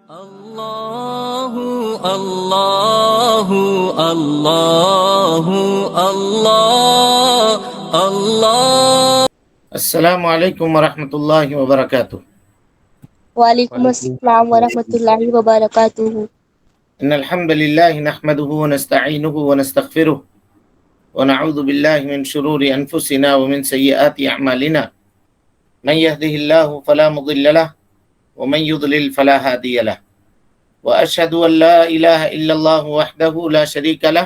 اللہ اللہ اللہ اللہ اللہ۔ السلام علیکم ورحمۃ اللہ وبرکاتہ۔ وعلیکم السلام ورحمۃ اللہ وبرکاتہ۔ ان الحمد للہ نحمده ونستعینه ونستغفره ونعوذ باللہ من شرور انفسنا ومن سیئات اعمالنا، من يهده الله فلا مضل له ومن يضلل فلا هادي له، واشهد ان لا اله الا الله وحده لا شريك له،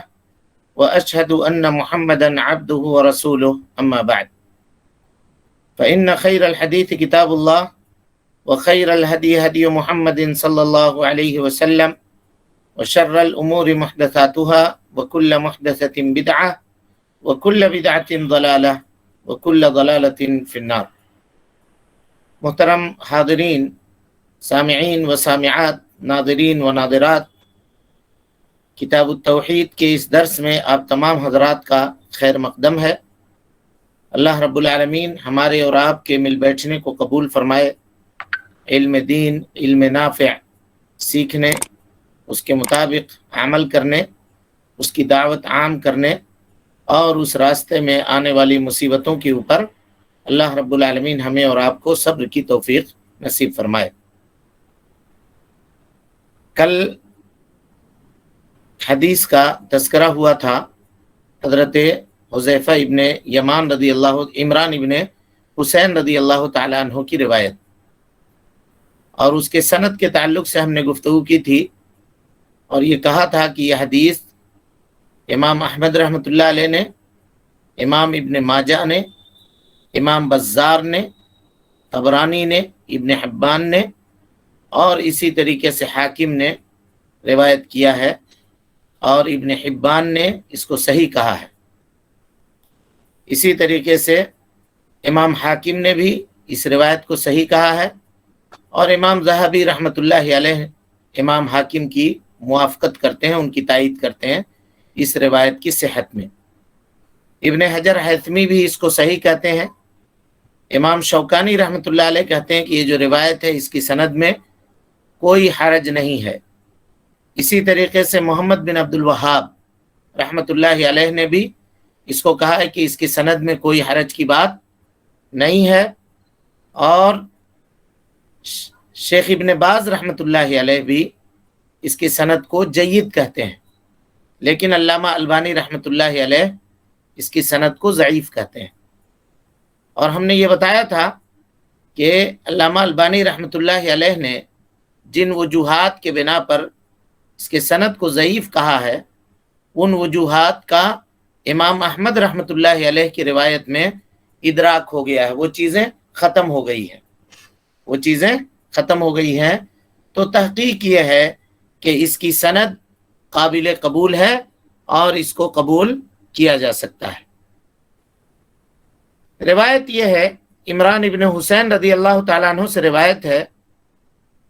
واشهد ان محمدا عبده ورسوله، اما بعد، فان خير الحديث كتاب الله، وخير الهدي هدي محمد صلى الله عليه وسلم، وشر الامور محدثاتها، وكل محدثة بدعة، وكل بدعة ضلالة، وكل ضلالة في النار۔ محترم حاضرین، سامعین و سامعات، ناظرین و ناظرات، کتاب التوحید کے اس درس میں آپ تمام حضرات کا خیر مقدم ہے۔ اللہ رب العالمین ہمارے اور آپ کے مل بیٹھنے کو قبول فرمائے، علم دین، علم نافع سیکھنے، اس کے مطابق عمل کرنے، اس کی دعوت عام کرنے اور اس راستے میں آنے والی مصیبتوں کے اوپر اللہ رب العالمین ہمیں اور آپ کو صبر کی توفیق نصیب فرمائے۔ کل حدیث کا تذکرہ ہوا تھا حضرت حذیفہ ابن یمان رضی اللہ، عمران ابن حسین رضی اللہ تعالی عنہ کی روایت، اور اس کے سند کے تعلق سے ہم نے گفتگو کی تھی، اور یہ کہا تھا کہ یہ حدیث امام احمد رحمۃ اللہ علیہ نے، امام ابن ماجہ نے، امام بزار نے، طبرانی نے، ابن حبان نے، اور اسی طریقے سے حاکم نے روایت کیا ہے، اور ابن حبان نے اس کو صحیح کہا ہے۔ اسی طریقے سے امام حاکم نے بھی اس روایت کو صحیح کہا ہے، اور امام ذہبی رحمۃ اللہ علیہ امام حاکم کی موافقت کرتے ہیں، ان کی تائید کرتے ہیں اس روایت کی صحت میں۔ ابن حجر حیثمی بھی اس کو صحیح کہتے ہیں۔ امام شوکانی رحمۃ اللہ علیہ کہتے ہیں کہ یہ جو روایت ہے اس کی سند میں کوئی حرج نہیں ہے۔ اسی طریقے سے محمد بن عبد الوہاب رحمۃ اللہ علیہ نے بھی اس کو کہا ہے کہ اس کی سند میں کوئی حرج کی بات نہیں ہے، اور شیخ ابن باز رحمۃ اللہ علیہ بھی اس کی سند کو جید کہتے ہیں، لیکن علامہ البانی رحمۃ اللہ علیہ اس کی سند کو ضعیف کہتے ہیں۔ اور ہم نے یہ بتایا تھا کہ علامہ البانی رحمۃ اللہ علیہ نے جن وجوہات کے بنا پر اس کے سند کو ضعیف کہا ہے، ان وجوہات کا امام احمد رحمۃ اللہ علیہ کی روایت میں ادراک ہو گیا ہے، وہ چیزیں ختم ہو گئی ہیں، وہ چیزیں ختم ہو گئی ہیں۔ تو تحقیق یہ ہے کہ اس کی سند قابل قبول ہے اور اس کو قبول کیا جا سکتا ہے۔ روایت یہ ہے، عمران ابن حسین رضی اللہ تعالیٰ عنہ سے روایت ہے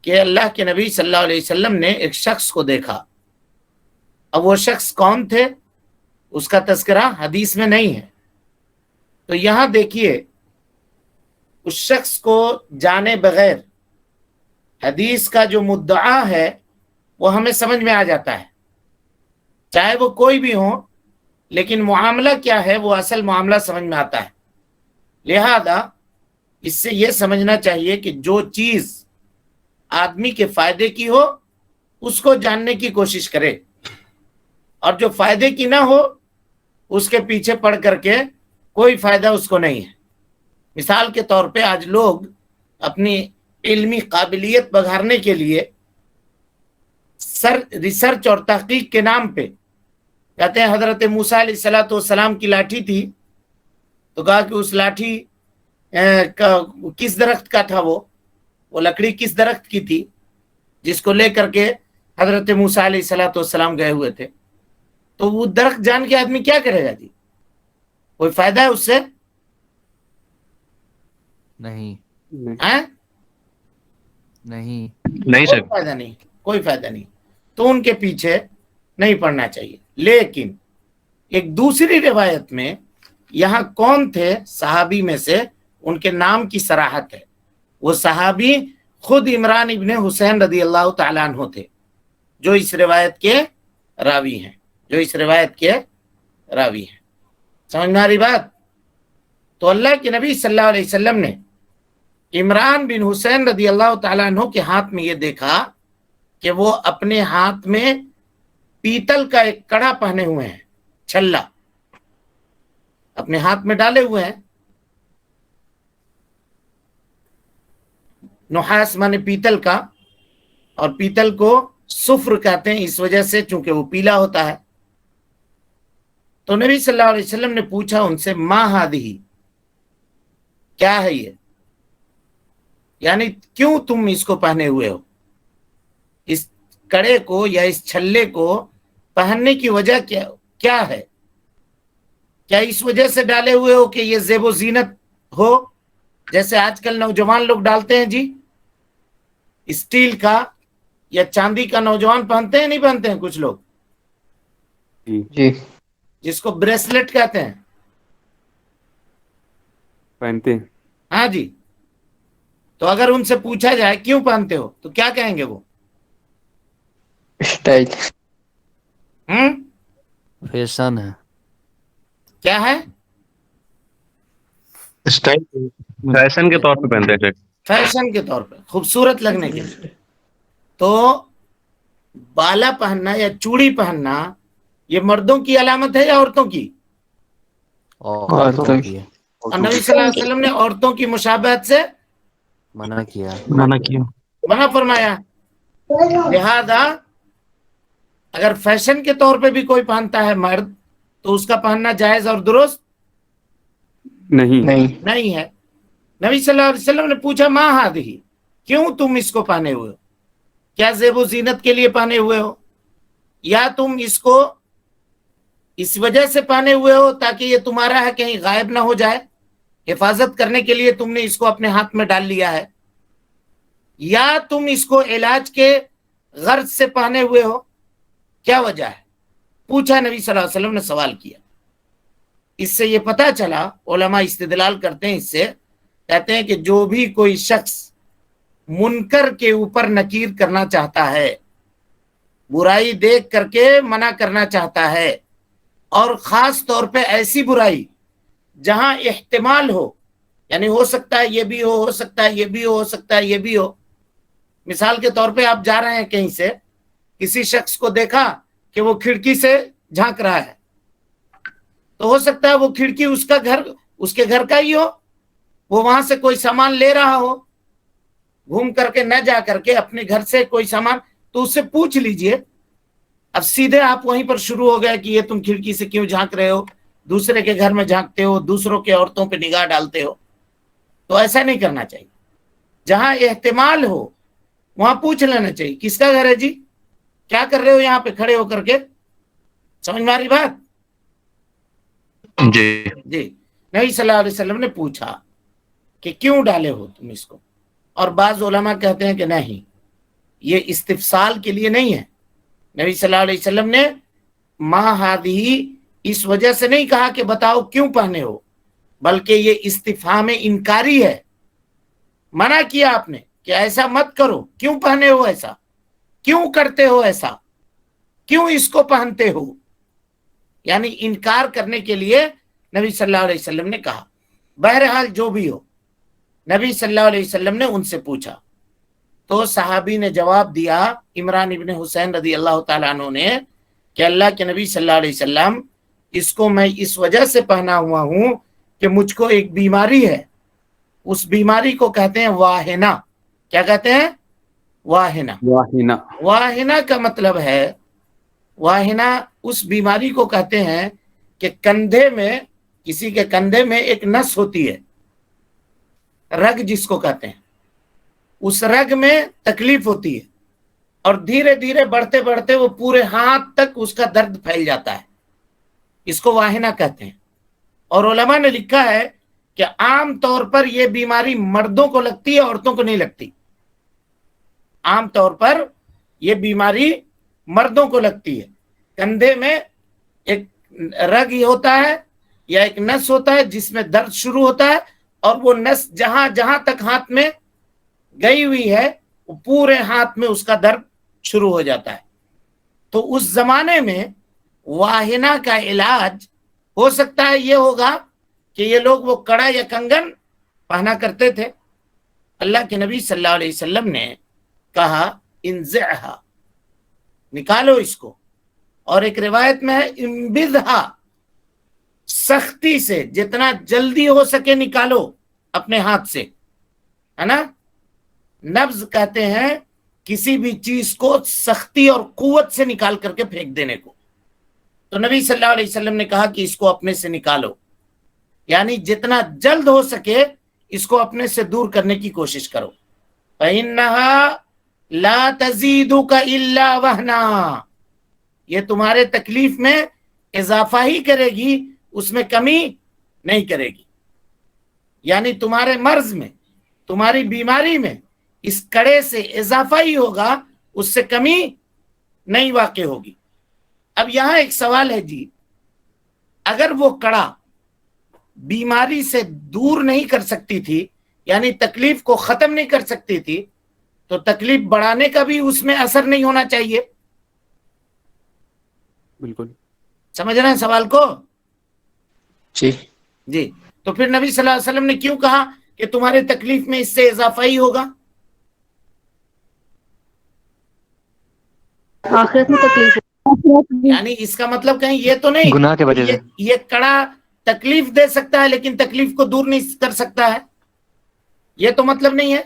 کہ اللہ کے نبی صلی اللہ علیہ وسلم نے ایک شخص کو دیکھا۔ اب وہ شخص کون تھے اس کا تذکرہ حدیث میں نہیں ہے، تو یہاں دیکھیے اس شخص کو جانے بغیر حدیث کا جو مدعا ہے وہ ہمیں سمجھ میں آ جاتا ہے، چاہے وہ کوئی بھی ہو، لیکن معاملہ کیا ہے وہ اصل معاملہ سمجھ میں آتا ہے۔ لہذا اس سے یہ سمجھنا چاہیے کہ جو چیز آدمی کے فائدے کی ہو اس کو جاننے کی کوشش کرے، اور جو فائدے کی نہ ہو اس کے پیچھے پڑ کر کے کوئی فائدہ اس کو نہیں ہے۔ مثال کے طور پہ آج لوگ اپنی علمی قابلیت بڑھانے کے لیے ریسرچ اور تحقیق کے نام پہ کہتے ہیں حضرت موسیٰ علیہ السلام کی لاٹھی تھی، تو کہا کہ اس لاٹھی کس درخت کا تھا، وہ لکڑی کس درخت کی تھی جس کو لے کر کے حضرت موسیٰ علیہ السلام گئے ہوئے تھے۔ تو وہ درخت جان کے آدمی کیا کرے گا جی؟ کوئی فائدہ ہے اس سے؟ نہیں کوئی فائدہ نہیں، کوئی فائدہ نہیں، تو ان کے پیچھے نہیں پڑنا چاہیے۔ لیکن ایک دوسری روایت میں یہاں کون تھے صحابی میں سے ان کے نام کی صراحت ہے، وہ صحابی خود عمران ابن حسین رضی اللہ تعالیٰ عنہ تھے جو اس روایت کے راوی ہیں، سمجھ میں آ رہی بات؟ تو اللہ کے نبی صلی اللہ علیہ وسلم نے عمران بن حسین رضی اللہ تعالیٰ عنہ کے ہاتھ میں یہ دیکھا کہ وہ اپنے ہاتھ میں پیتل کا ایک کڑا پہنے ہوئے ہیں، چھلا اپنے ہاتھ میں ڈالے ہوئے ہیں، نحاس مانے پیتل کا، اور پیتل کو صفر کہتے ہیں اس وجہ سے چونکہ وہ پیلا ہوتا ہے۔ تو نبی صلی اللہ علیہ وسلم نے پوچھا ان سے ما ہادہی، کیا ہے یہ، یعنی کیوں تم اس کو پہنے ہوئے ہو، اس کڑے کو یا اس چھلے کو پہننے کی وجہ کیا ہے؟ کیا اس وجہ سے ڈالے ہوئے ہو کہ یہ زیب و زینت ہو، جیسے آج کل نوجوان لوگ ڈالتے ہیں جی، اسٹیل کا یا چاندی کا نوجوان پہنتے ہیں نہیں پہنتے ہیں کچھ لوگ، جی جس کو بریسلٹ کہتے ہیں، پہنتے ہیں۔ ہاں جی۔ تو اگر ان سے پوچھا جائے کیوں پہنتے ہو تو کیا کہیں گے وہ؟ اسٹائل، فیشن ہے۔ کیا ہے؟ اسٹائل فیشن کے طور پہ پہنتے ہیں۔ فیشن کے طور پہ، خوبصورت لگنے کے لیے۔ تو بالا پہننا یا چوڑی پہننا یہ مردوں کی علامت ہے یا عورتوں کی؟ عورتوں کی اور نبی صلی اللہ علیہ وسلم نے عورتوں کی مشابہت سے منع کیا۔ منع فرمایا۔ لہذا اگر فیشن کے طور پہ بھی کوئی پہنتا ہے مرد تو اس کا پہننا جائز اور درست نہیں ہے۔ نبی صلی اللہ علیہ وسلم نے پوچھا ما ہادہی، کیوں تم اس کو پہنے ہوئے ہو؟ کیا زیب و زینت کے لیے پہنے ہوئے ہو، یا تم اس کو اس وجہ سے پہنے ہوئے ہو تاکہ یہ تمہارا ہے کہیں غائب نہ ہو جائے، حفاظت کرنے کے لیے تم نے اس کو اپنے ہاتھ میں ڈال لیا ہے، یا تم اس کو علاج کے غرض سے پہنے ہوئے ہو، کیا وجہ ہے؟ پوچھا نبی صلی اللہ علیہ وسلم نے، سوال کیا۔ اس سے یہ پتہ چلا، علماء استدلال کرتے ہیں اس سے، کہتے ہیں کہ جو بھی کوئی شخص منکر کے اوپر نکیر کرنا چاہتا ہے، برائی دیکھ کر کے منع کرنا چاہتا ہے، اور خاص طور پہ ایسی برائی جہاں احتمال ہو، یعنی ہو سکتا ہے یہ بھی ہو سکتا ہے یہ بھی ہو سکتا ہے یہ بھی ہو۔ مثال کے طور پہ آپ جا رہے ہیں کہیں سے، کسی شخص کو دیکھا کہ وہ کھڑکی سے جھانک رہا ہے، تو ہو سکتا ہے وہ کھڑکی اس کے گھر کا ہی ہو، وہ وہاں سے کوئی سامان لے رہا ہو، گھوم کر کے نہ جا کر کے اپنے گھر سے کوئی سامان، تو اس سے پوچھ لیجئے۔ اب سیدھے آپ وہیں پر شروع ہو گیا کہ یہ تم کھڑکی سے کیوں جھانک رہے ہو، دوسرے کے گھر میں جھانکتے ہو، دوسروں کے عورتوں پہ نگاہ ڈالتے ہو، تو ایسا نہیں کرنا چاہیے۔ جہاں احتمال ہو وہاں پوچھ لینا چاہیے کس کا گھر ہے جی، کیا کر رہے ہو یہاں پہ کھڑے ہو کر کے، سمجھ میں آ رہی بات؟ جی نبی صلی اللہ علیہ وسلم نے پوچھا کہ کیوں ڈالے ہو تم اس کو، اور بعض علماء کہتے ہیں کہ نہیں، یہ استفسال کے لیے نہیں ہے۔ نبی صلی اللہ علیہ وسلم نے ما ہادہی اس وجہ سے نہیں کہا کہ بتاؤ کیوں پہنے ہو، بلکہ یہ استفہام انکاری ہے، منع کیا آپ نے کہ ایسا مت کرو، کیوں پہنے ہو ایسا، کیوں کرتے ہو ایسا، کیوں اس کو پہنتے ہو، یعنی انکار کرنے کے لیے نبی صلی اللہ علیہ وسلم نے کہا۔ بہرحال جو بھی ہو، نبی صلی اللہ علیہ وسلم نے ان سے پوچھا، تو صحابی نے جواب دیا، عمران ابن حسین رضی اللہ تعالیٰ عنہ نے، کہ اللہ کے نبی صلی اللہ علیہ وسلم، اس کو میں اس وجہ سے پہنا ہوا ہوں کہ مجھ کو ایک بیماری ہے، اس بیماری کو کہتے ہیں واہنہ۔ کیا کہتے ہیں؟ واہنہ۔ واہنہ کا مطلب ہے، واہنہ اس بیماری کو کہتے ہیں کہ کندھے میں، کسی کے کندھے میں ایک نس ہوتی ہے، رگ جس کو کہتے ہیں، اس رگ میں تکلیف ہوتی ہے، اور دھیرے دھیرے بڑھتے بڑھتے وہ پورے ہاتھ تک اس کا درد پھیل جاتا ہے، اس کو واہنہ کہتے ہیں۔ اور علماء نے لکھا ہے کہ عام طور پر یہ بیماری مردوں کو لگتی ہے، عورتوں کو نہیں لگتی۔ عام طور پر یہ بیماری مردوں کو لگتی ہے، کندھے میں ایک رگ ہی ہوتا ہے یا ایک نس ہوتا ہے جس میں درد شروع ہوتا ہے، اور وہ نس جہاں جہاں تک ہاتھ میں گئی ہوئی ہے وہ پورے ہاتھ میں اس کا درد شروع ہو جاتا ہے. تو اس زمانے میں واہنہ کا علاج ہو سکتا ہے یہ ہوگا کہ یہ لوگ وہ کڑا یا کنگن پہنا کرتے تھے. اللہ کے نبی صلی اللہ علیہ وسلم نے کہا انزعها، نکالو اس کو. اور ایک روایت میں ہے انبذها، سختی سے جتنا جلدی ہو سکے نکالو اپنے ہاتھ سے، ہے نا. نبض کہتے ہیں کسی بھی چیز کو سختی اور قوت سے نکال کر کے پھینک دینے کو. تو نبی صلی اللہ علیہ وسلم نے کہا کہ اس کو اپنے سے نکالو، یعنی جتنا جلد ہو سکے اس کو اپنے سے دور کرنے کی کوشش کرو. فَإِنَّهَا لَا تَزِيدُكَ إِلَّا وَهْنًا، یہ تمہارے تکلیف میں اضافہ ہی کرے گی، اس میں کمی نہیں کرے گی. یعنی تمہارے مرض میں، تمہاری بیماری میں اس کڑے سے اضافہ ہی ہوگا، اس سے کمی نہیں واقع ہوگی. اب یہاں ایک سوال ہے جی، اگر وہ کڑا بیماری سے دور نہیں کر سکتی تھی، یعنی تکلیف کو ختم نہیں کر سکتی تھی، تو تکلیف بڑھانے کا بھی اس میں اثر نہیں ہونا چاہیے. بالکل. سمجھ رہے ہیں سوال کو؟ جی جی. تو پھر نبی صلی اللہ علیہ وسلم نے کیوں کہا کہ تمہارے تکلیف میں اس سے اضافہ ہی ہوگا؟ آخرت میں تکلیف ہے. یعنی اس کا مطلب کہیں یہ تو نہیں گناہ کی وجہ سے. یہ کڑا تکلیف دے سکتا ہے لیکن تکلیف کو دور نہیں کر سکتا ہے، یہ تو مطلب نہیں ہے.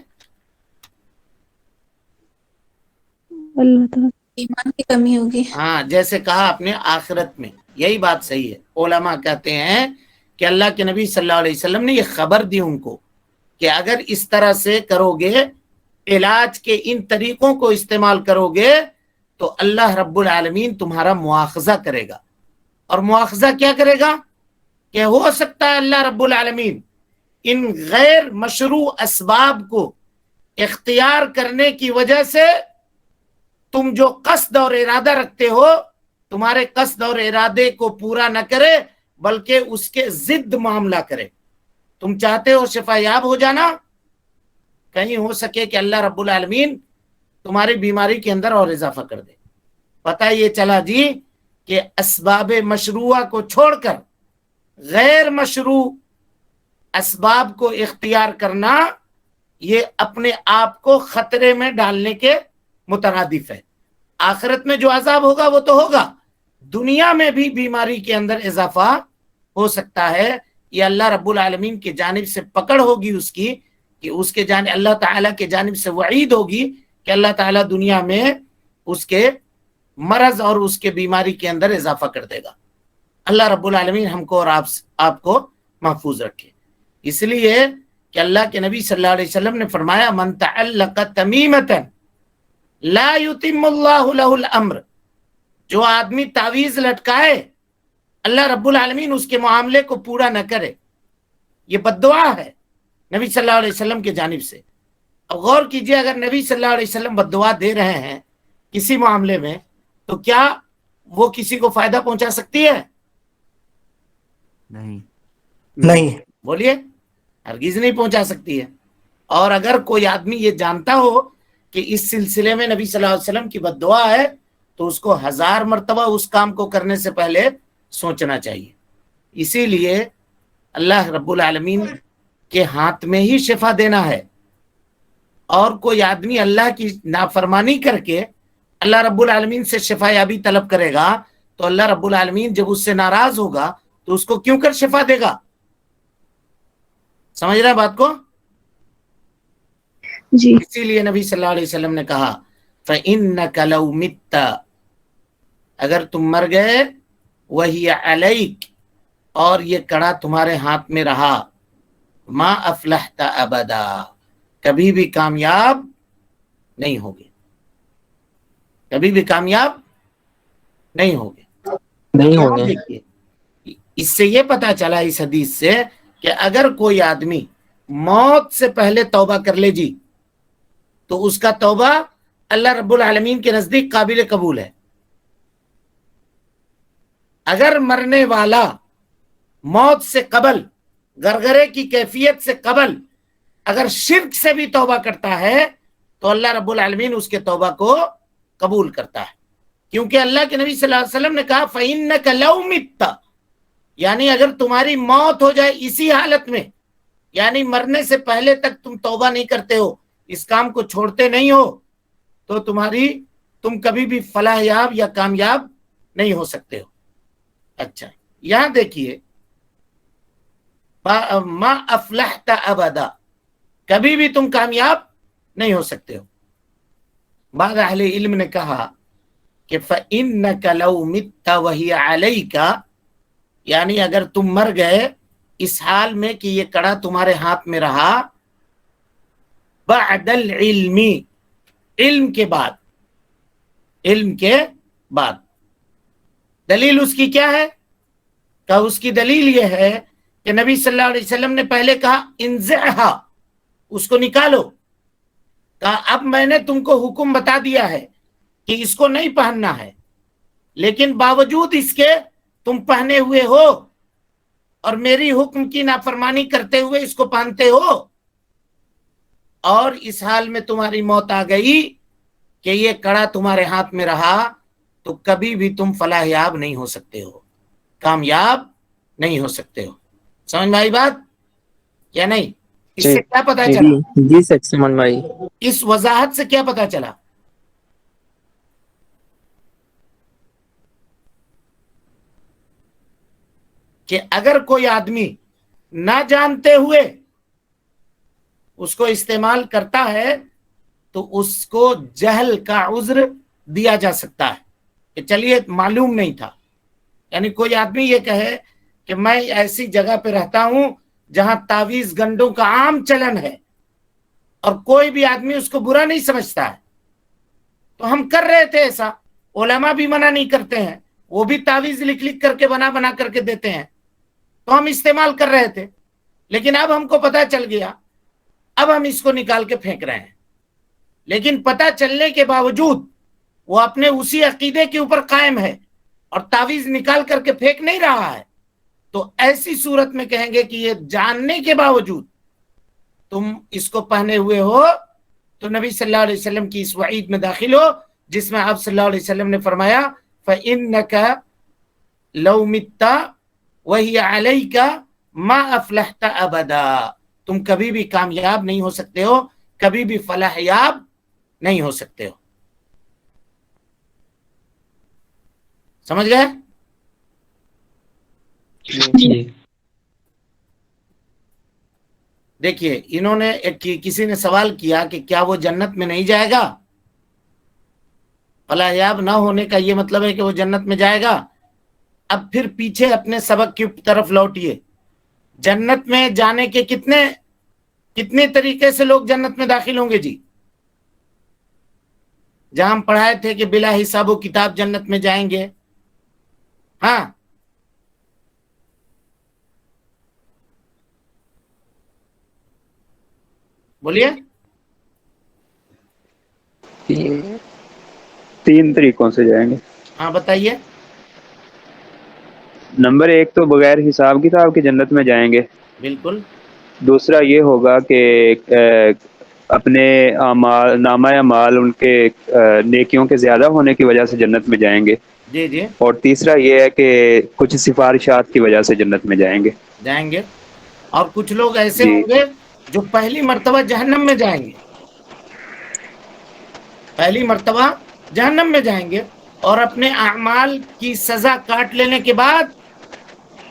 اللہ تعالیٰ ایمان کی کمی ہوگی. ہاں، جیسے کہا آپ نے آخرت میں، یہی بات صحیح ہے. علماء کہتے ہیں کہ اللہ کے نبی صلی اللہ علیہ وسلم نے یہ خبر دی ان کو کہ اگر اس طرح سے کرو گے، علاج کے ان طریقوں کو استعمال کرو گے تو اللہ رب العالمین تمہارا مواخذہ کرے گا. اور مواخذہ کیا کرے گا؟ کہ ہو سکتا ہے اللہ رب العالمین ان غیر مشروع اسباب کو اختیار کرنے کی وجہ سے تم جو قصد اور ارادہ رکھتے ہو، تمہارے قصد اور ارادے کو پورا نہ کرے بلکہ اس کے ضد معاملہ کرے. تم چاہتے ہو شفا یاب ہو جانا، کہیں ہو سکے کہ اللہ رب العالمین تمہاری بیماری کے اندر اور اضافہ کر دے. پتہ یہ چلا جی کہ اسباب مشروعہ کو چھوڑ کر غیر مشروع اسباب کو اختیار کرنا یہ اپنے آپ کو خطرے میں ڈالنے کے مترادف ہے. آخرت میں جو عذاب ہوگا وہ تو ہوگا، دنیا میں بھی بیماری کے اندر اضافہ ہو سکتا ہے. یہ اللہ رب العالمین کی جانب سے پکڑ ہوگی اس کی، کہ اس کے جانب اللہ تعالیٰ کے جانب سے وعید ہوگی کہ اللہ تعالیٰ دنیا میں اس کے مرض اور اس کے بیماری کے اندر اضافہ کر دے گا. اللہ رب العالمین ہم کو اور آپ کو محفوظ رکھے. اس لیے کہ اللہ کے نبی صلی اللہ علیہ وسلم نے فرمایا من تعلق تمیمتا لا یتم اللہ له الامر، جو آدمی تعویذ لٹکائے اللہ رب العالمین اس کے معاملے کو پورا نہ کرے، یہ بد دعا ہے نبی صلی اللہ علیہ وسلم کی جانب سے. اب غور کیجئے، اگر نبی صلی اللہ علیہ وسلم بد دعا دے رہے ہیں کسی معاملے میں تو کیا وہ کسی کو فائدہ پہنچا سکتی ہے؟ نہیں. بولیے، ہرگز نہیں پہنچا سکتی ہے. اور اگر کوئی آدمی یہ جانتا ہو کہ اس سلسلے میں نبی صلی اللہ علیہ وسلم کی بد دعا ہے تو اس کو 1000 مرتبہ اس کام کو کرنے سے پہلے سوچنا چاہیے. اسی لیے اللہ رب العالمین کے ہاتھ میں ہی شفا دینا ہے. اور کوئی آدمی اللہ کی نافرمانی کر کے اللہ رب العالمین سے شفا یابی طلب کرے گا تو اللہ رب العالمین جب اس سے ناراض ہوگا تو اس کو کیوں کر شفا دے گا؟ سمجھ رہے ہیں بات کو؟ جی. اسی لیے نبی صلی اللہ علیہ وسلم نے کہا فَإِنَّكَ لَوْ مِتَّ، اگر تم مر گئے وَهِيَ عَلَيْكَ، اور یہ کڑا تمہارے ہاتھ میں رہا، مَا أَفْلَحْتَ أَبَدًا، کبھی بھی کامیاب نہیں ہوگے، کبھی بھی کامیاب نہیں ہوگے. نہیں ہوگے. دیکھیے، اس سے یہ پتا چلا اس حدیث سے کہ اگر کوئی آدمی موت سے پہلے توبہ کر لے جی تو اس کا توبہ اللہ رب العالمین کے نزدیک قابل قبول ہے. اگر مرنے والا موت سے قبل، گرگرے کی کیفیت سے قبل اگر شرک سے بھی توبہ کرتا ہے تو اللہ رب العالمین اس کے توبہ کو قبول کرتا ہے، کیونکہ اللہ کے نبی صلی اللہ علیہ وسلم نے کہا فَإِنَّكَ لَوْ مِتَّ، یعنی اگر تمہاری موت ہو جائے اسی حالت میں، یعنی مرنے سے پہلے تک تم توبہ نہیں کرتے ہو، اس کام کو چھوڑتے نہیں ہو، تو تم کبھی بھی فلاح یاب یا کامیاب نہیں ہو سکتے ہو۔ اچھا یہاں دیکھیے ما افلحت ابدا، کبھی بھی تم کامیاب نہیں ہو سکتے ہو۔ بعض اہل علم نے کہا کہ فَإِنَّكَ لَوْ مِتَّ وَهِيَ عَلَيْكَ، یعنی اگر تم مر گئے اس حال میں کہ یہ کڑا تمہارے ہاتھ میں رہا، بعد العلم، علم کے بعد، علم کے بعد، دلیل اس کی کیا ہے؟ کہ اس کی دلیل یہ ہے کہ نبی صلی اللہ علیہ وسلم نے پہلے کہا انزعھا، اس کو نکالو، کہا اب میں نے تم کو حکم بتا دیا ہے کہ اس کو نہیں پہننا ہے، لیکن باوجود اس کے تم پہنے ہوئے ہو اور میری حکم کی نافرمانی کرتے ہوئے اس کو پہنتے ہو، اور اس حال میں تمہاری موت آ گئی کہ یہ کڑا تمہارے ہاتھ میں رہا، تو کبھی بھی تم فلاح یاب نہیں ہو سکتے ہو، کامیاب نہیں ہو سکتے ہو۔ سمجھ میں آئی بات یا نہیں؟ اس سے کیا پتا چلا؟ جی سر سمجھ میں آئی۔ اس وضاحت سے کیا پتا چلا؟ کہ اگر کوئی آدمی نہ جانتے ہوئے اس کو استعمال کرتا ہے تو اس کو جہل کا عذر دیا جا سکتا ہے کہ چلیے معلوم نہیں تھا۔ یعنی کوئی آدمی یہ کہے کہ میں ایسی جگہ پہ رہتا ہوں جہاں تعویذ گنڈوں کا عام چلن ہے اور کوئی بھی آدمی اس کو برا نہیں سمجھتا ہے، تو ہم کر رہے تھے ایسا، علماء بھی منع نہیں کرتے ہیں، وہ بھی تعویذ لکھ لکھ کر کے بنا کر کے دیتے ہیں، تو ہم استعمال کر رہے تھے، لیکن اب ہم کو پتہ چل گیا، اب ہم اس کو نکال کے پھینک رہے ہیں، لیکن پتہ چلنے کے باوجود وہ اپنے اسی عقیدے کے اوپر قائم ہے اور تعویذ نکال کر کے پھینک نہیں رہا ہے، تو ایسی صورت میں کہیں گے کہ یہ جاننے کے باوجود تم اس کو پہنے ہوئے ہو تو نبی صلی اللہ علیہ وسلم کی اس وعید میں داخل ہو جس میں آپ صلی اللہ علیہ وسلم نے فرمایا فَإِنَّكَ لَوْ مِتَّ وَهِيَ عَلَيْكَ مَا أَفْلَحْتَ أَبَدًا، تم کبھی بھی کامیاب نہیں ہو سکتے ہو، کبھی بھی فلاح یاب نہیں ہو سکتے ہو۔ سمجھ گئے؟ دیکھیے انہوں نے کسی نے سوال کیا کہ کیا وہ جنت میں نہیں جائے گا؟ فلاح یاب نہ ہونے کا یہ مطلب ہے کہ وہ جنت میں جائے گا؟ اب پھر پیچھے اپنے سبق کی طرف لوٹیے، جنت میں جانے کے کتنے طریقے سے لوگ جنت میں داخل ہوں گے جی؟ جہاں ہم پڑھائے تھے کہ بلا حساب و کتاب جنت میں جائیں گے، ہاں بولیے۔ تین طریقوں سے جائیں گے۔ ہاں بتائیے۔ نمبر ایک تو بغیر حساب کتاب کے جنت میں جائیں گے۔ بالکل۔ دوسرا یہ ہوگا کہ اپنے نامہ اعمال ان کے نیکیوں کے زیادہ ہونے کی وجہ سے جنت میں جائیں گے۔ جی جی۔ اور تیسرا یہ ہے کہ کچھ سفارشات کی وجہ سے جنت میں جائیں گے۔ اور کچھ لوگ ایسے جی ہوں گے جو پہلی مرتبہ جہنم میں جائیں گے، پہلی مرتبہ جہنم میں جائیں گے اور اپنے اعمال کی سزا کاٹ لینے کے بعد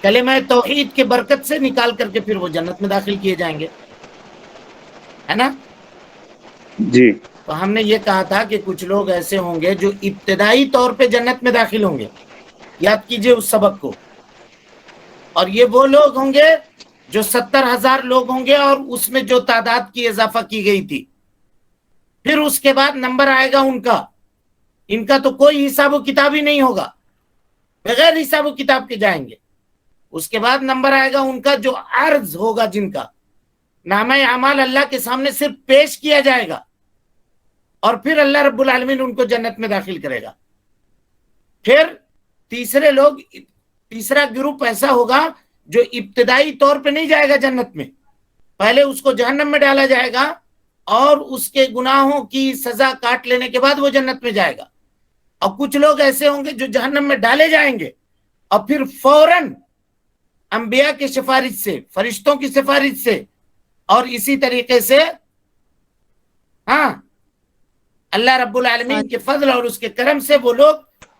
کلمہ توحید کے برکت سے نکال کر کے پھر وہ جنت میں داخل کیے جائیں گے، ہے نا؟ جی۔ تو ہم نے یہ کہا تھا کہ کچھ لوگ ایسے ہوں گے جو ابتدائی طور پہ جنت میں داخل ہوں گے، یاد کیجئے اس سبق کو، اور یہ وہ لوگ ہوں گے جو 70,000 لوگ ہوں گے اور اس میں جو تعداد کی اضافہ کی گئی تھی، پھر اس کے بعد نمبر آئے گا ان کا تو کوئی حساب و کتاب ہی نہیں ہوگا، بغیر حساب و کتاب کے جائیں گے۔ اس کے بعد نمبر آئے گا ان کا جو عرض ہوگا، جن کا نامہ اعمال اللہ کے سامنے صرف پیش کیا جائے گا، اور پھر اللہ رب العالمین ان کو جنت میں داخل کرے گا۔ پھر تیسرا گروپ ایسا ہوگا جو ابتدائی طور پہ نہیں جائے گا جنت میں، پہلے اس کو جہنم میں ڈالا جائے گا اور اس کے گناہوں کی سزا کاٹ لینے کے بعد وہ جنت میں جائے گا. اور کچھ لوگ ایسے ہوں گے جو جہنم میں ڈالے جائیں گے اور پھر فوراً انبیاء کی سفارش سے، فرشتوں کی سفارش سے اور اسی طریقے سے اللہ رب العالمین کے فضل اور اس کے کرم سے وہ لوگ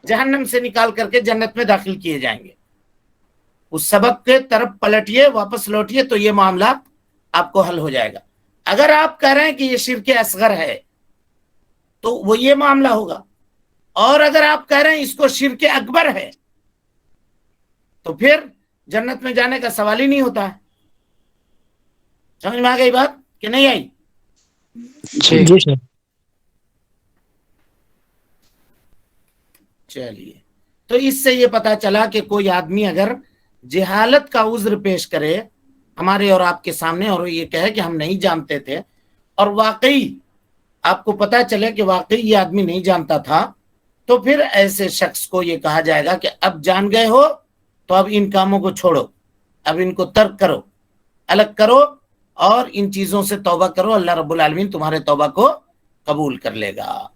جہنم سے نکال کر کے جنت میں داخل کیے جائیں گے. اس سبق کے طرف پلٹیے، واپس لوٹیے تو یہ معاملہ آپ کو حل ہو جائے گا. اگر آپ کہہ رہے ہیں کہ یہ شرک اصغر ہے تو وہ یہ معاملہ ہوگا، اور اگر آپ کہہ رہے ہیں اس کو شرک اکبر ہے تو پھر جنت میں جانے کا سوال ہی نہیں ہوتا ہے. سمجھ میں آ گئی بات کہ نہیں آئی؟ جی سر. چلیے، تو اس سے یہ پتا چلا کہ کوئی آدمی اگر جہالت کا عذر پیش کرے ہمارے اور آپ کے سامنے اور یہ کہے کہ ہم نہیں جانتے تھے، اور واقعی آپ کو پتا چلے کہ واقعی یہ آدمی نہیں جانتا تھا، تو پھر ایسے شخص کو یہ کہا جائے گا کہ اب جان گئے ہو تو اب ان کاموں کو چھوڑو، اب ان کو ترک کرو، الگ کرو اور ان چیزوں سے توبہ کرو. اللہ رب العالمین تمہارے توبہ کو قبول کر لے گا.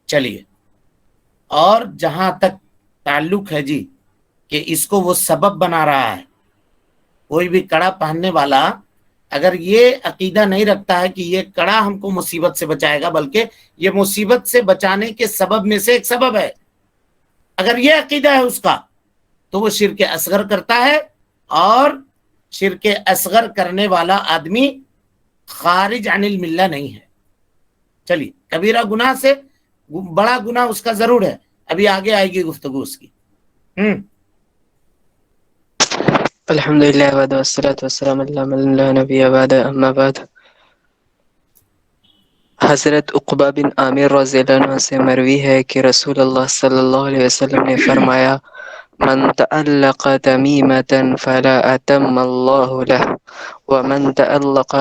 چلیے، اور جہاں تک تعلق ہے جی کہ اس کو وہ سبب بنا رہا ہے، کوئی بھی کڑا پہننے والا اگر یہ عقیدہ نہیں رکھتا ہے کہ یہ کڑا ہم کو مصیبت سے بچائے گا بلکہ یہ مصیبت سے بچانے کے سبب میں سے ایک سبب ہے، اگر یہ عقیدہ ہے اس کا تو وہ شرک اصغر کرتا ہے، اور شرک اصغر کرنے والا آدمی خارج عن الملہ نہیں ہے. چلیے، کبیرہ گناہ سے بڑا گناہ اس کا ضرور ہے، ابھی آگے آئے گی گفتگو اس کی. الحمدللہ والصلاة والسلام علی من لا نبی بعد، اما بعد. حضرت عقبہ بن عامر رضی اللہ عنہ سے مروی ہے کہ رسول اللہ صلی اللہ علیہ وسلم نے فرمایا: من تعلق تمیمة فلا اتم اللہ له، ومن تعلق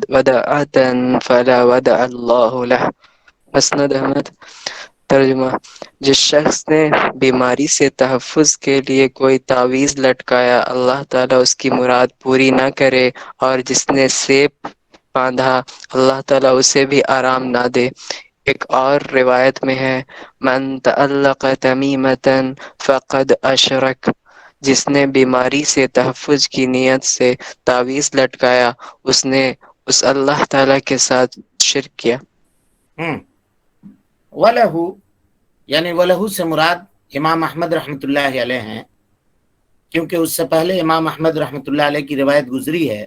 ودعة فلا ودع اللہ له. مسند احمد. ترجمہ: جس شخص نے بیماری سے تحفظ کے لیے کوئی تعویذ لٹکایا اللہ تعالیٰ اس کی مراد پوری نہ کرے، اور جس نے سیب باندھا اللہ تعالیٰ اسے بھی آرام نہ دے. ایک اور روایت میں ہے: من تعلق تمیمة فقد اشرک، جس نے بیماری سے تحفظ کی نیت سے تعویذ لٹکایا اس نے اس اللہ تعالیٰ کے ساتھ شرک کیا. وَلَهُ یعنی وَلَهُ سے مراد امام احمد رحمۃ اللہ علیہ ہیں، کیونکہ اس سے پہلے امام احمد رحمۃ اللہ علیہ کی روایت گزری ہے،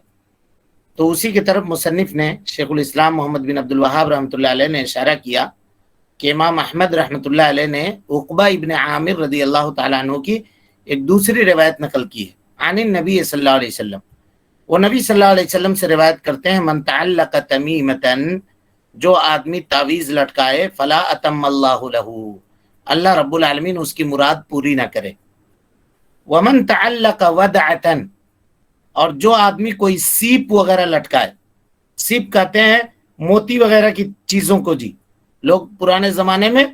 تو اسی کی طرف مصنف نے شیخ الاسلام محمد بن عبد الوہاب رحمۃ اللہ علیہ نے اشارہ کیا کہ امام احمد رحمۃ اللہ علیہ نے عقبہ ابن عامر رضی اللہ تعالیٰ عنہ کی ایک دوسری روایت نقل کی ہے عن النبی صلی اللہ علیہ وسلم. وہ نبی صلی اللہ علیہ وسلم سے روایت کرتے ہیں: من تعلق تمیمة، جو آدمی تعویذ لٹکائے، فلا اتم اللہ لہ، اللہ رب العالمین اس کی مراد پوری نہ کرے. ومن تعلق ودعة، اور جو آدمی کوئی سیپ وغیرہ لٹکائے، سیپ کہتے ہیں موتی وغیرہ کی چیزوں کو جی، لوگ پرانے زمانے میں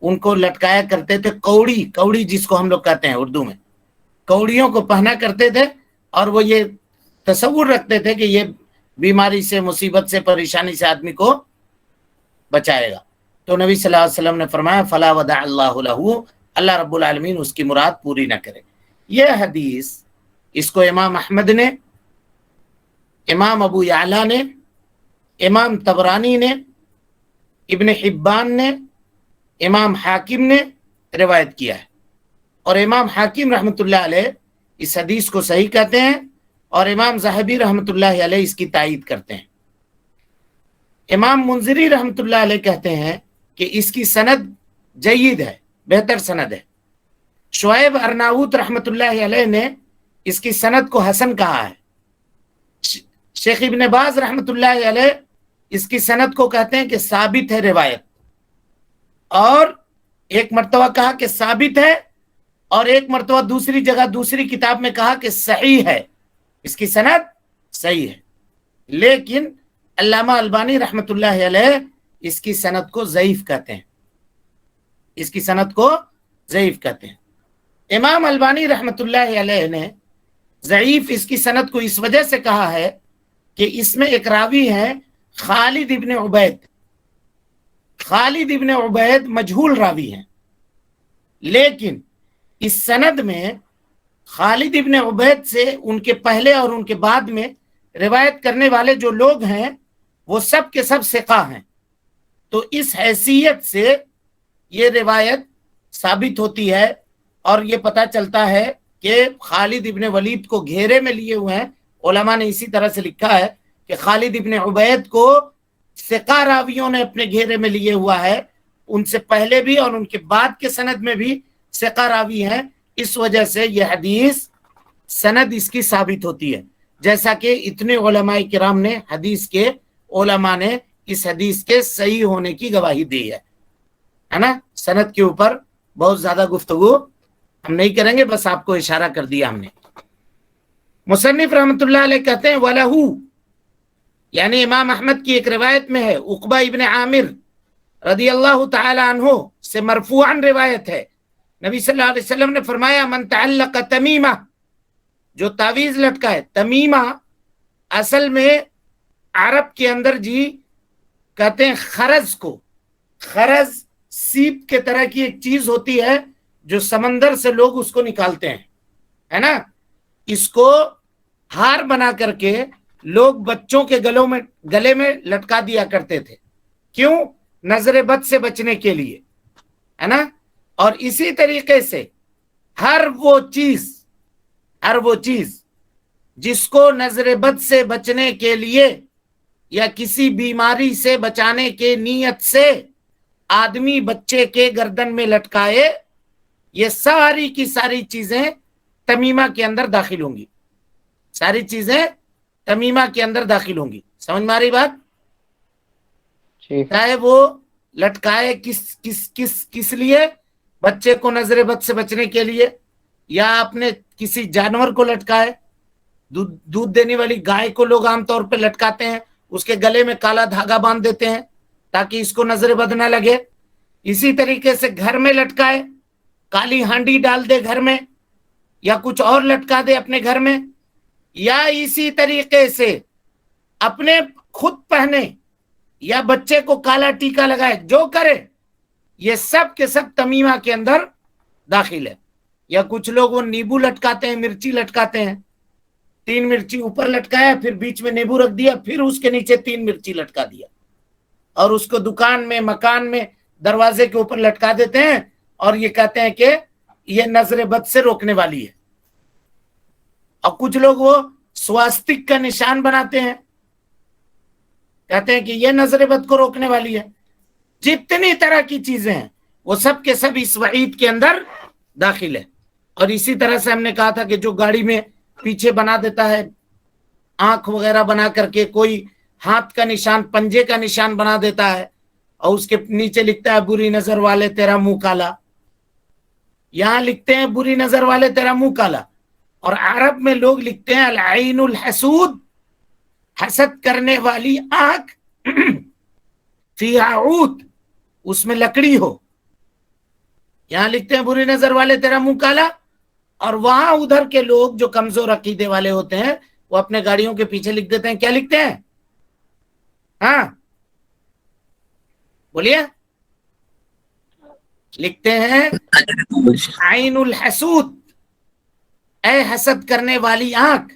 ان کو لٹکایا کرتے تھے، کوڑی جس کو ہم لوگ کہتے ہیں اردو میں، کوڑیوں کو پہنا کرتے تھے، اور وہ یہ تصور رکھتے تھے کہ یہ بیماری سے، مصیبت سے، پریشانی سے آدمی کو بچائے گا. تو نبی صلی اللہ علیہ وسلم نے فرمایا: فلا ودع اللہ لہ، اللہ رب العالمین اس کی مراد پوری نہ کرے. یہ حدیث اس کو امام احمد نے، امام ابو یعلا نے، امام طبرانی نے، ابن حبان نے، امام حاکم نے روایت کیا ہے، اور امام حاکم رحمۃ اللہ علیہ اس حدیث کو صحیح کہتے ہیں، اور امام ذہبی رحمۃ اللہ علیہ اس کی تائید کرتے ہیں. امام منذری رحمۃ اللہ علیہ کہتے ہیں کہ اس کی سند جید ہے، بہتر سند ہے. شعیب ارناؤت رحمۃ اللہ علیہ نے اس کی سند کو حسن کہا ہے. شیخ ابن باز رحمۃ اللہ علیہ اس کی سند کو کہتے ہیں کہ ثابت ہے روایت، اور ایک مرتبہ کہا کہ ثابت ہے، اور ایک مرتبہ دوسری جگہ دوسری کتاب میں کہا کہ صحیح ہے، اس کی سند صحیح ہے. لیکن علامہ البانی رحمۃ اللہ علیہ اس کی سند کو ضعیف کہتے ہیں، اس کی سند کو ضعیف کہتے ہیں. امام البانی رحمۃ اللہ علیہ نے ضعیف اس کی سند کو اس وجہ سے کہا ہے کہ اس میں ایک راوی ہے خالد ابن عبید. خالد ابن عبید مجہول راوی ہیں، لیکن اس سند میں خالد ابن عبید سے ان کے پہلے اور ان کے بعد میں روایت کرنے والے جو لوگ ہیں وہ سب کے سب ثقہ ہیں. تو اس حیثیت سے یہ روایت ثابت ہوتی ہے اور یہ پتہ چلتا ہے کہ خالد ابن ولید کو گھیرے میں لیے ہوئے ہیں. علماء نے اسی طرح سے لکھا ہے کہ خالد ابن عبید کو ثقہ راویوں نے اپنے گھیرے میں لیے ہوا ہے، ان سے پہلے بھی اور ان کے بعد کے سند میں بھی ثقہ راوی ہیں. اس وجہ سے یہ حدیث سند اس کی ثابت ہوتی ہے، جیسا کہ اتنے علماء کرام نے حدیث کے علماء نے اس حدیث کے صحیح ہونے کی گواہی دی ہے نا. سند کے اوپر بہت زیادہ گفتگو ہم نہیں کریں گے، بس آپ کو اشارہ کر دیا ہم نے. مصنف رحمۃ اللہ علیہ کہتے ہیں وَلَهُ، یعنی امام احمد کی ایک روایت میں ہے، عقبہ ابن عامر رضی اللہ تعالی عنہ سے مرفوعاً روایت ہے، نبی صلی اللہ علیہ وسلم نے فرمایا من تعلق تمیمہ، جو تعویذ لٹکا ہے. تمیمہ اصل میں عرب کے اندر جی کہتے ہیں خرز کو. خرز سیپ کے طرح کی ایک چیز ہوتی ہے جو سمندر سے لوگ اس کو نکالتے ہیں، ہے نا. اس کو ہار بنا کر کے لوگ بچوں کے گلے میں لٹکا دیا کرتے تھے. کیوں؟ نظر بد سے بچنے کے لیے، ہے نا. اور اسی طریقے سے ہر وہ چیز جس کو نظر بد سے بچنے کے لیے یا کسی بیماری سے بچانے کے نیت سے آدمی بچے کے گردن میں لٹکائے، یہ ساری کی ساری چیزیں تمیمہ کے اندر داخل ہوں گی. ساری چیزیں تمیمہ کے اندر داخل ہوں گی. سمجھ میں آ رہی بات؟ چاہے وہ لٹکائے کس لیے، بچے کو نظر بد سے بچنے کے لیے، یا اپنے کسی جانور کو لٹکائے. دودھ دینے والی گائے کو لوگ عام طور پہ لٹکاتے ہیں، اس کے گلے میں کالا دھاگا باندھ دیتے ہیں تاکہ اس کو نظر بد نہ لگے. اسی طریقے سے گھر میں لٹکائے، کالی ہانڈی ڈال دے گھر میں، یا کچھ اور لٹکا دے اپنے گھر میں، یا اسی طریقے سے اپنے خود پہنے یا بچے کو کالا ٹیکا لگائے، جو کرے یہ سب کے سب تمیمہ کے اندر داخل ہے. یا کچھ لوگ وہ نیبو لٹکاتے ہیں، مرچی لٹکاتے ہیں، 3 مرچی اوپر لٹکایا، پھر بیچ میں نیبو رکھ دیا، پھر اس کے نیچے 3 مرچی لٹکا دیا، اور اس کو دکان میں، مکان میں، دروازے کے اوپر لٹکا دیتے ہیں، اور یہ کہتے ہیں کہ یہ نظر بد سے روکنے والی ہے. اور کچھ لوگ وہ سواستک کا نشان بناتے ہیں، کہتے ہیں کہ یہ نظر بد کو روکنے والی ہے. جتنی طرح کی چیزیں ہیں وہ سب کے سب اس وعید کے اندر داخل ہے. اور اسی طرح سے ہم نے کہا تھا کہ جو گاڑی میں پیچھے بنا دیتا ہے آنکھ وغیرہ بنا کر کے، کوئی ہاتھ کا نشان، پنجے کا نشان بنا دیتا ہے، اور اس کے نیچے لکھتا ہے بری نظر والے تیرا منہ کالا. یہاں لکھتے ہیں بری نظر والے تیرا منہ کالا، اور عرب میں لوگ لکھتے ہیں العین الحسود، حسد کرنے والی آنکھ، فیہا عود، اس میں لکڑی ہو. یہاں لکھتے ہیں بری نظر والے تیرا منہ کالا، اور وہاں ادھر کے لوگ جو کمزور عقیدے والے ہوتے ہیں وہ اپنے گاڑیوں کے پیچھے لکھ دیتے ہیں. کیا لکھتے ہیں؟ ہاں بولیے. لکھتے ہیں عین الحسود، اے حسد کرنے والی آنکھ،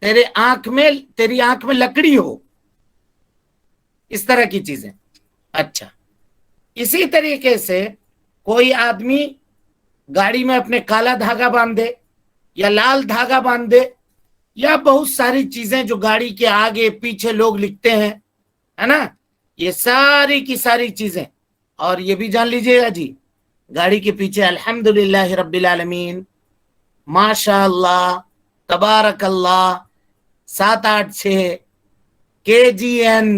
تیری آنکھ میں لکڑی ہو. اس طرح کی چیزیں. اچھا، اسی طریقے سے کوئی آدمی گاڑی میں اپنے کالا دھاگا باندھ دے یا لال دھاگا باندھ دے، یا بہت ساری چیزیں جو گاڑی کے آگے پیچھے لوگ لکھتے ہیں، ہے نا، یہ ساری کی ساری چیزیں. اور یہ بھی جان لیجئے گا جی، گاڑی کے پیچھے الحمدللہ رب العالمین، ماشاء اللہ، تبارک اللہ، 786 KGN،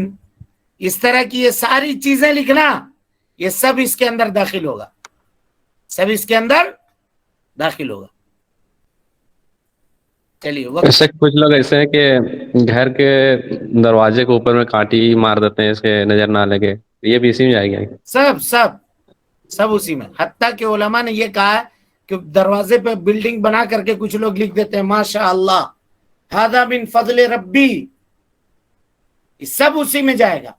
اس طرح کی یہ ساری چیزیں لکھنا، یہ سب اس کے اندر داخل ہوگا، سب اس کے اندر داخل ہوگا. چلیے ایسے کچھ لوگ ایسے ہیں کہ گھر کے دروازے کے اوپر میں کانٹی مار دیتے ہیں اس کے نظر نہ لگے، یہ بھی اسی میں آئے گا؟ سب اسی میں. حتیٰ کہ علماء نے یہ کہا ہے کہ دروازے پہ بلڈنگ بنا کر کے کچھ لوگ لکھ دیتے ہیں ماشاء اللہ، ھذا من فضل ربی، یہ سب اسی میں جائے گا.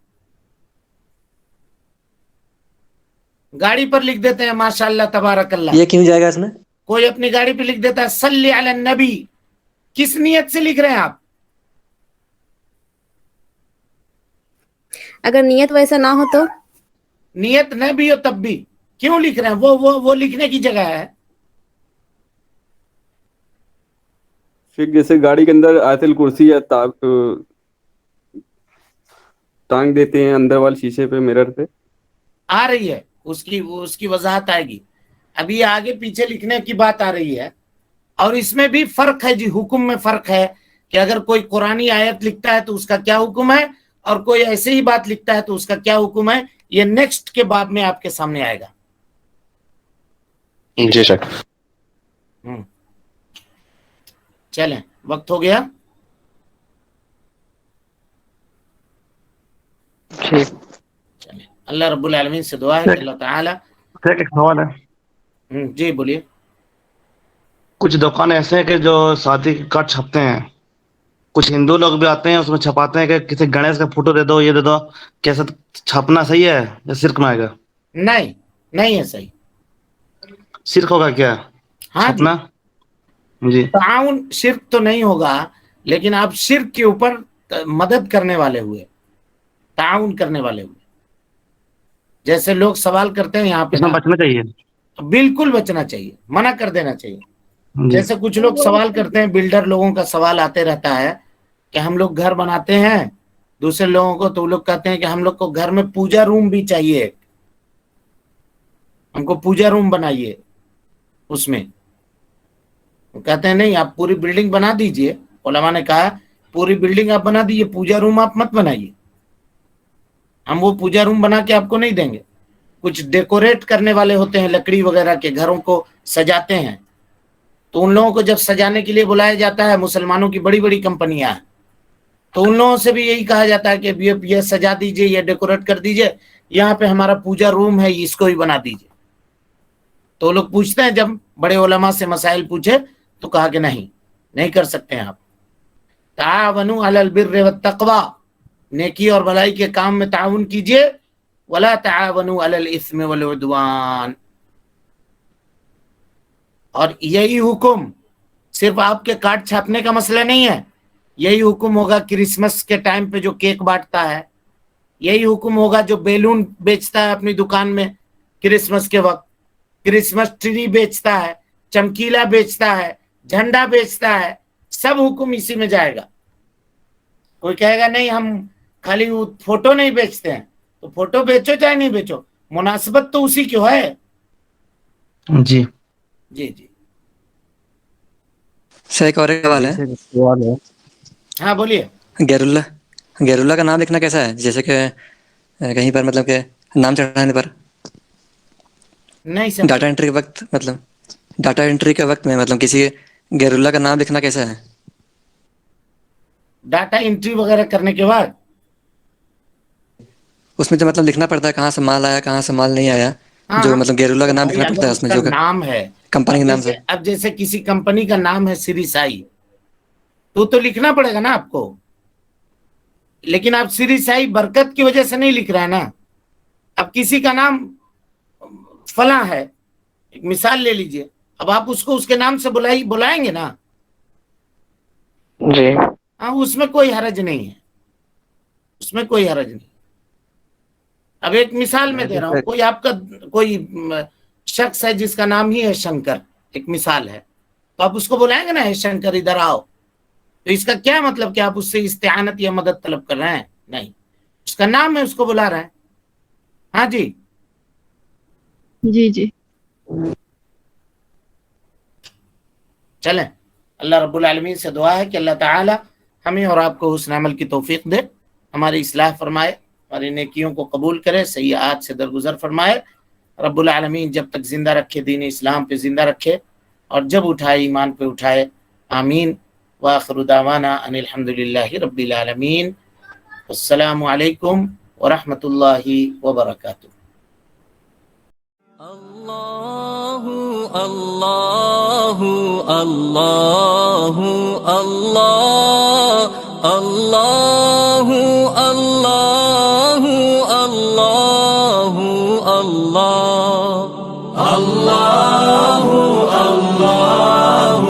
گاڑی پر لکھ دیتے ہیں ماشاء اللہ تبارک اللہ, یہ کیوں جائے گا اس میں؟ کوئی اپنی گاڑی پہ لکھ دیتا ہے صلی علی النبی. کس نیت سے لکھ رہے ہیں آپ؟ اگر نیت ویسا نہ ہو تو نیت نہ بھی ہو تب بھی کیوں لکھ رہے ہیں؟ وہ لکھنے کی جگہ ہے. پھر جیسے گاڑی کے اندر آیت الکرسی یا ٹانگ دیتے ہیں اندر والے شیشے پہ, میرر پہ. آ رہی ہے اس کی وضاحت آئے گی. ابھی آگے پیچھے لکھنے کی بات آ رہی ہے. اور اس میں بھی فرق ہے جی, حکم میں فرق ہے کہ اگر کوئی قرآنی آیت لکھتا ہے تو اس کا کیا حکم ہے, اور کوئی ایسے ہی بات لکھتا ہے تو اس کا کیا حکم ہے. یہ نیکسٹ کے باب میں آپ کے سامنے آئے گا. جی سر. چلیں, وقت ہو گیا. ٹھیک. چلیں, اللہ رب العالمین سے دعا ہے کہ اللہ تعالی. ایک سوال ہے. جی بولیے. کچھ دکان ایسے ہیں کہ جو شادی کے کارڈ چھپتے ہیں, کچھ ہندو لوگ بھی آتے ہیں اس میں چھپاتے ہیں کہ کسی گنیش کا فوٹو دے دو, یہ دے دو. کیسا چھاپنا صحیح ہے یا شرک میں آئے گا؟ نہیں ہے صحیح. شرک ہوگا کیا ہاں جی, چھپنا؟ جی. تعاون شرک تو نہیں ہوگا, لیکن آپ شرک کے اوپر مدد کرنے والے ہوئے, تعاون کرنے والے ہوئے. جیسے لوگ سوال کرتے ہیں یہاں پہ, اس میں بچنا چاہیے. بالکل بچنا چاہیے, منع کر دینا چاہیے. جی. جیسے کچھ لوگ سوال کرتے ہیں, بلڈر لوگوں کا سوال آتے رہتا ہے کہ ہم لوگ گھر بناتے ہیں دوسرے لوگوں کو, تو وہ لوگ کہتے ہیں کہ ہم لوگ کو گھر میں پوجا روم بھی چاہیے, ہم کو پوجا روم بنائیے. اس میں وہ کہتے ہیں نہیں, آپ پوری بلڈنگ بنا دیجئے. علماء نے کہا پوری بلڈنگ آپ بنا دیجئے, پوجا روم آپ مت بنائیے. ہم وہ پوجا روم بنا کے آپ کو نہیں دیں گے. کچھ ڈیکوریٹ کرنے والے ہوتے ہیں, لکڑی وغیرہ کے گھروں کو سجاتے ہیں, تو ان لوگوں کو جب سجانے کے لیے بلایا جاتا ہے, مسلمانوں کی بڑی بڑی کمپنیاں ہیں, تو ان لوگوں سے بھی یہی کہا جاتا ہے کہ یہ سجا دیجئے, یہ ڈیکوریٹ کر دیجئے, یہاں پہ ہمارا پوجا روم ہے, اس کو ہی بنا دیجئے. تو وہ لوگ پوچھتے ہیں, جب بڑے علماء سے مسائل پوچھے تو کہا کہ نہیں کر سکتے ہیں آپ. تعاونوا علی البر والتقوی, نیکی اور بھلائی کے کام میں تعاون کیجئے. ولا تعاونوا علی الاثم والعدوان. اور یہی حکم صرف آپ کے کارڈ چھاپنے کا مسئلہ نہیں ہے, یہی حکم ہوگا کرسمس کے ٹائم پہ جو کیک بانٹتا ہے, یہی حکم ہوگا جو بیلون بیچتا ہے اپنی دکان میں کرسمس کے وقت, کرسمس ٹری بیچتا ہے, چمکیلا بیچتا ہے, جھنڈا بیچتا ہے, سب حکم اسی میں جائے گا. کوئی کہے گا نہیں ہم خالی فوٹو نہیں بیچتے ہیں, تو فوٹو بیچو چاہے نہیں بیچو, مناسبت تو اسی کی ہے. جی. جی سر ایک اور سوال ہے. سوال ہے. ہاں بولیے. غیر اللہ کا نام لکھنا کیسا ہے؟ جیسے کہ کہیں پر مطلب کہ نام چڑھانے پر نہیں سمجھ. ڈاٹا انٹری کے وقت, مطلب ڈاٹا انٹری کے وقت میں مطلب کسی غیر اللہ کا نام لکھنا کیسا ہے؟ ڈاٹا انٹری وغیرہ کرنے کے بعد اس میں جو مطلب لکھنا پڑتا ہے کہاں سے مال آیا کہاں سے مال نہیں آیا, جو مطلب غیر اللہ کا نام لکھنا پڑتا ہے اس میں, جو نام ہے کمپنی کے نام سے. اب جیسے کسی کمپنی کا نام ہے سری سائی, تو لکھنا پڑے گا نا آپ کو. لیکن آپ سری سائی برکت کی وجہ سے نہیں لکھ رہے ہیں نا. اب کسی کا نام فلاں ہے, ایک مثال لے لیجئے, اب آپ اس کو اس کے نام سے بلائیں گے نا. جی. ہاں, اس میں کوئی حرج نہیں ہے, اس میں کوئی حرج نہیں. اب ایک مثال میں دے رہا ہوں, کوئی آپ کا کوئی شخص ہے جس کا نام ہی ہے شنکر, ایک مثال ہے, تو آپ اس کو بلائیں گے نا, ہے شنکر ادھر آؤ. تو اس کا کیا مطلب کہ آپ اس سے استعانت یا مدد طلب کر رہے ہیں؟ نہیں, اس کا نام ہے, اس کو بلا رہے ہیں. ہاں جی جی چلیں, اللہ رب العالمین سے دعا ہے کہ اللہ تعالی ہمیں اور آپ کو حسن عمل کی توفیق دے, ہماری اصلاح فرمائے, ہماری نیکیوں کو قبول کرے, سیئات سے درگزر فرمائے. رب العالمین جب تک زندہ رکھے دین اسلام پہ زندہ رکھے, اور جب اٹھائے ایمان پہ اٹھائے. آمین. وآخر دعوانا ان الحمدللہ رب العالمین. السلام علیکم ورحمۃ اللہ وبرکاتہ. اللہ اللہ اللہ اللہ اللہ الله